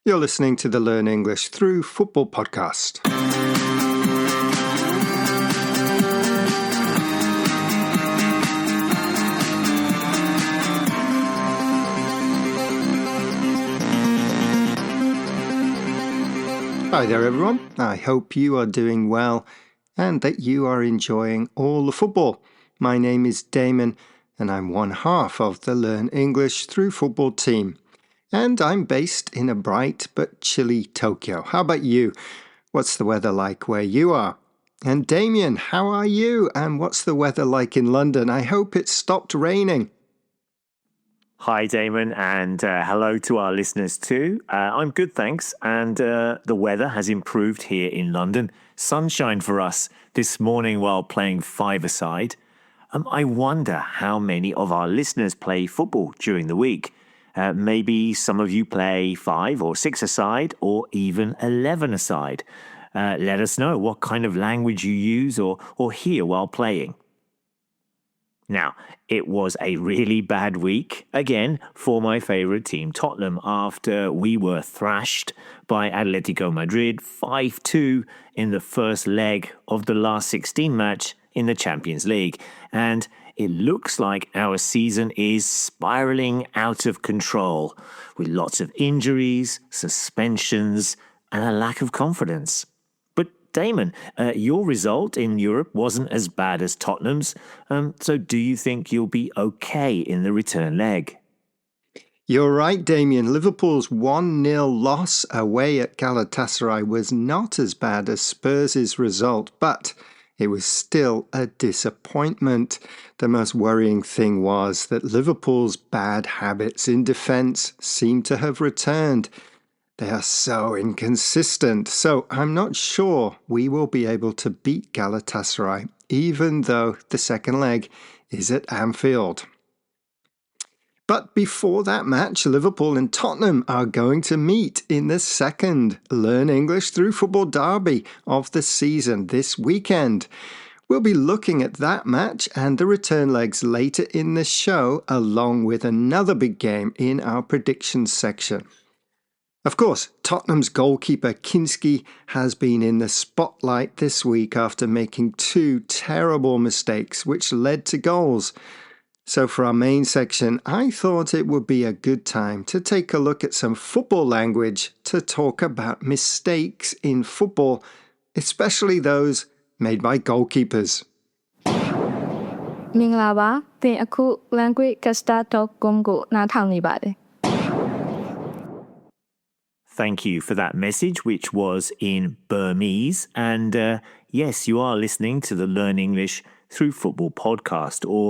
You're listening to the Learn English Through Football podcast. Hi there, everyone. I hope you are doing well and that you are enjoying all the football. My name is Damon, and I'm one half of the Learn English Through Football team. And I'm based in a bright but chilly Tokyo. How about you? What's the weather like where you are? And Damien, how are you? And what's the weather like in London? I hope it stopped raining. Hi, Damon, and hello to our listeners too. I'm good, thanks. And the weather has improved here in London. Sunshine for us this morning while playing five-a-side. I wonder how many of our listeners play football during the week. Maybe some of you play 5 or 6-a-side or even 11-a-side. Let us know what kind of language you use or hear while playing. Now, it was a really bad week, again, for my favourite team, Tottenham, after we were thrashed by Atletico Madrid 5-2 in the first leg of the last 16 match in the Champions League. And it looks like our season is spiralling out of control, with lots of injuries, suspensions, and a lack of confidence. But Damon, your result in Europe wasn't as bad as Tottenham's, so do you think you'll be okay in the return leg? You're right, Damien. Liverpool's 1-0 loss away at Galatasaray was not as bad as Spurs' result, but it was still a disappointment. The most worrying thing was that Liverpool's bad habits in defence seem to have returned. They are so inconsistent, so I'm not sure we will be able to beat Galatasaray, even though the second leg is at Anfield. But before that match, Liverpool and Tottenham are going to meet in the second Learn English Through Football derby of the season this weekend. We'll be looking at that match and the return legs later in the show, along with another big game in our predictions section. Of course, Tottenham's goalkeeper Kinski has been in the spotlight this week after making 2 terrible mistakes which led to goals. So for our main section, I thought it would be a good time to take a look at some football language to talk about mistakes in football, especially those made by goalkeepers. မင်္ဂလာပါသင်အခု languagecaster.com ကိုနားထောင်နေပါတယ် Thank you for that message, which was in Burmese. And yes, you are listening to the Learn English Through Football podcast, or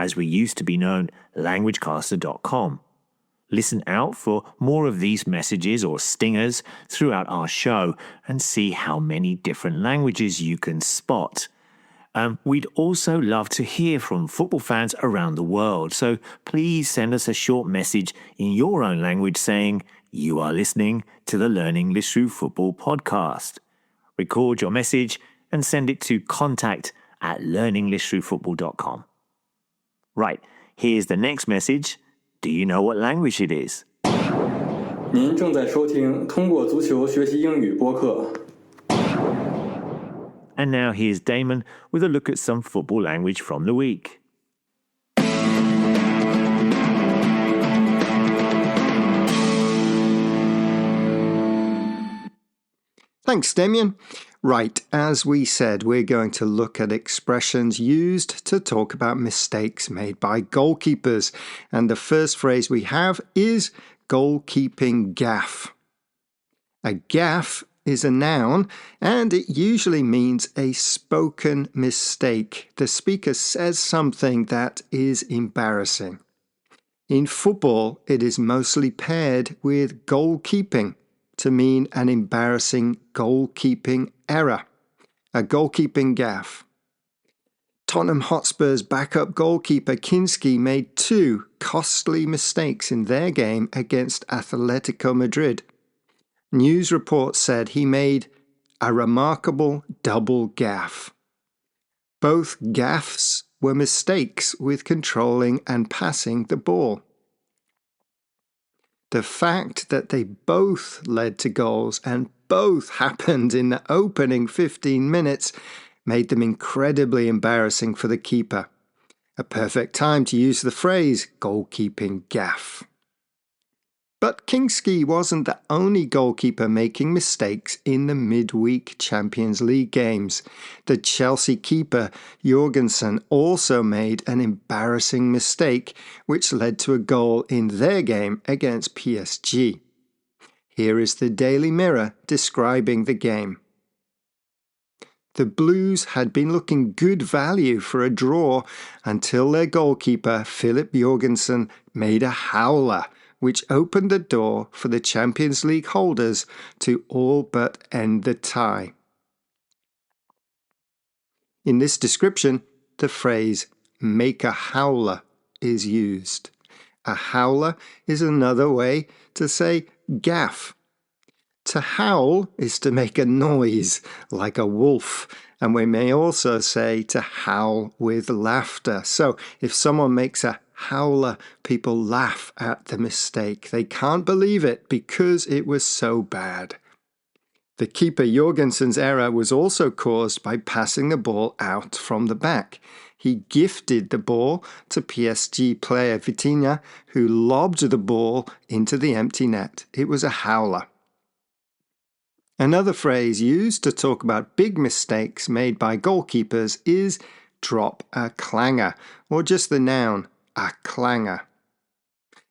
as we used to be known, languagecaster.com. Listen out for more of these messages or stingers throughout our show and see how many different languages you can spot. We'd also love to hear from football fans around the world, so please send us a short message in your own language saying you are listening to the Learn English Through Football podcast. Record your message and send it to contact@learnenglishthroughfootball.com. Right, here's the next message. Do you know what language it is? 您正在收听通过足球学习英语播客。 And now here's Damon with a look at some football language from the week. Thanks, Damien. Right, as we said, we're going to look at expressions used to talk about mistakes made by goalkeepers. And the first phrase we have is goalkeeping gaffe. A gaffe is a noun, and it usually means a spoken mistake. The speaker says something that is embarrassing. In football, it is mostly paired with goalkeeping to mean an embarrassing goalkeeping error, a goalkeeping gaffe. Tottenham Hotspur's backup goalkeeper Kinski made 2 costly mistakes in their game against Atletico Madrid. News reports said he made a remarkable double gaffe. Both gaffes were mistakes with controlling and passing the ball. The fact that they both led to goals and both happened in the opening 15 minutes made them incredibly embarrassing for the keeper. A perfect time to use the phrase goalkeeping gaffe. But Kingski wasn't the only goalkeeper making mistakes in the midweek Champions League games. The Chelsea keeper, Jorgensen, also made an embarrassing mistake, which led to a goal in their game against PSG. Here is the Daily Mirror describing the game. The Blues had been looking good value for a draw until their goalkeeper, Philip Jorgensen, made a howler, which opened the door for the Champions League holders to all but end the tie. In this description, the phrase make a howler is used. A howler is another way to say gaffe. To howl is to make a noise, like a wolf, and we may also say to howl with laughter. So if someone makes a howler, people laugh at the mistake. They can't believe it because it was so bad. The keeper Jorgensen's error was also caused by passing the ball out from the back. He gifted the ball to PSG player Vitinha, who lobbed the ball into the empty net. It was a howler. Another phrase used to talk about big mistakes made by goalkeepers is drop a clanger, or just the noun, a clanger.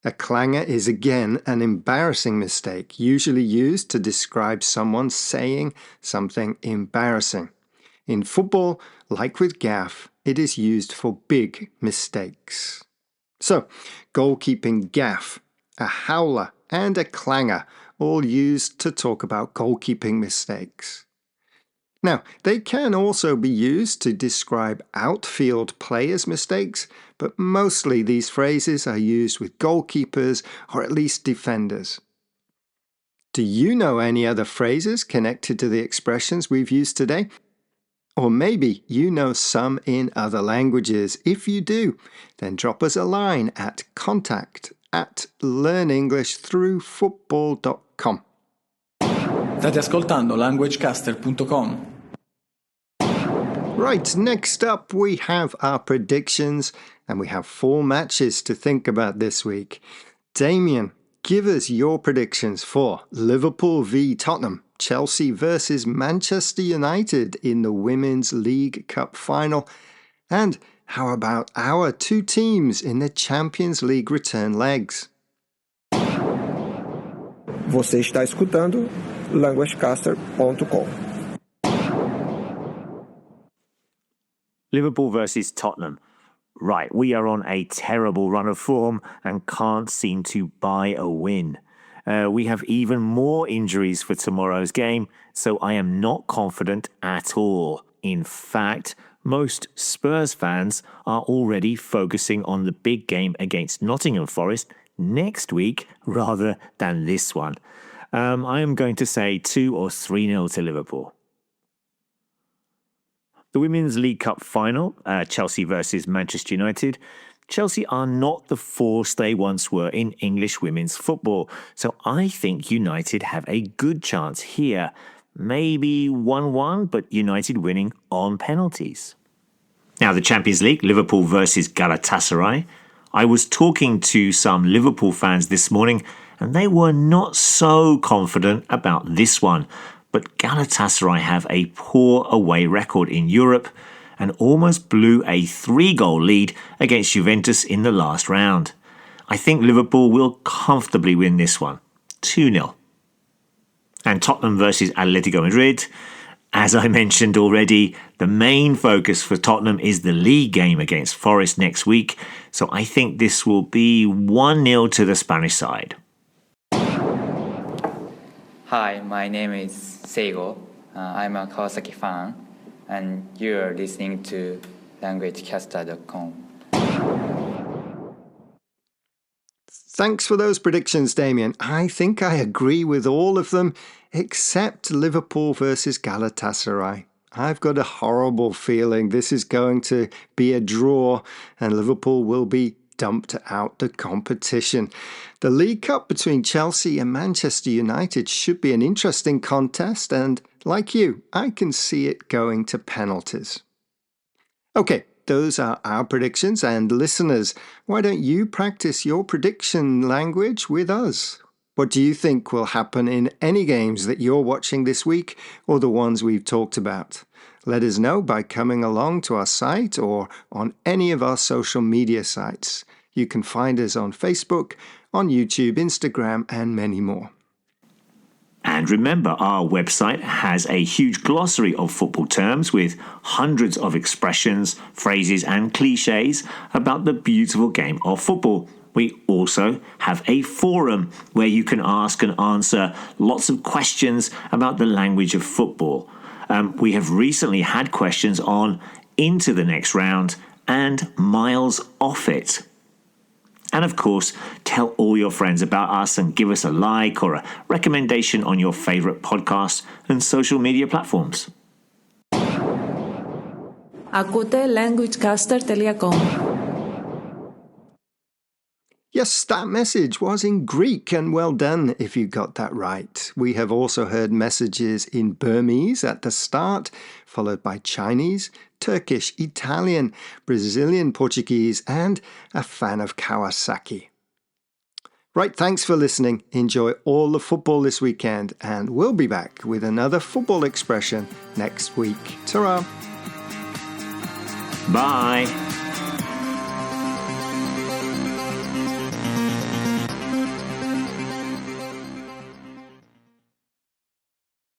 A clanger is again an embarrassing mistake, usually used to describe someone saying something embarrassing. In football, like with gaffe, it is used for big mistakes. So, goalkeeping gaffe, a howler, and a clanger, all used to talk about goalkeeping mistakes. Now, they can also be used to describe outfield players' mistakes, but mostly these phrases are used with goalkeepers or at least defenders. Do you know any other phrases connected to the expressions we've used today? Or maybe you know some in other languages. If you do, then drop us a line at contact@learnenglishthroughfootball.com. State ascoltando languagecaster.com. Right, next up we have our predictions, and we have 4 matches to think about this week. Damien, give us your predictions for Liverpool v Tottenham, Chelsea versus Manchester United in the Women's League Cup final, and how about our 2 teams in the Champions League return legs? Você está escutando languagecaster.com. Liverpool versus Tottenham. Right, we are on a terrible run of form and can't seem to buy a win. We have even more injuries for tomorrow's game, so I am not confident at all. In fact, most Spurs fans are already focusing on the big game against Nottingham Forest next week rather than this one. I am going to say 2 or 3-0 to Liverpool. The Women's League Cup final, Chelsea versus Manchester United. Chelsea are not the force they once were in English women's football, so I think United have a good chance here. Maybe 1-1, but United winning on penalties. Now, the Champions League, Liverpool versus Galatasaray. I was talking to some Liverpool fans this morning, and they were not so confident about this one. But Galatasaray have a poor away record in Europe and almost blew a 3-goal lead against Juventus in the last round. I think Liverpool will comfortably win this one, 2-0. And Tottenham versus Atletico Madrid. As I mentioned already, the main focus for Tottenham is the league game against Forest next week, so I think this will be 1-0 to the Spanish side. Hi, my name is Seigo. I'm a Kawasaki fan, and you're listening to languagecaster.com. Thanks for those predictions, Damien. I think I agree with all of them, except Liverpool versus Galatasaray. I've got a horrible feeling this is going to be a draw, and Liverpool will be dumped out the competition. The League Cup between Chelsea and Manchester United should be an interesting contest, and like you, I can see it going to penalties. Okay, those are our predictions, and listeners, why don't you practice your prediction language with us? What do you think will happen in any games that you're watching this week or the ones we've talked about? Let us know by coming along to our site or on any of our social media sites. You can find us on Facebook, on YouTube, Instagram, and many more. And remember, our website has a huge glossary of football terms with hundreds of expressions, phrases, and cliches about the beautiful game of football. We also have a forum where you can ask and answer lots of questions about the language of football. We have recently had questions on Into the Next Round and Miles Off It. And of course, tell all your friends about us and give us a like or a recommendation on your favourite podcast and social media platforms. Ακούτε languagecaster.com. Yes, that message was in Greek, and well done if you got that right. We have also heard messages in Burmese at the start, followed by Chinese, Turkish, Italian, Brazilian Portuguese, and a fan of Kawasaki. Right, thanks for listening. Enjoy all the football this weekend, and we'll be back with another football expression next week. Ta-ra! Bye!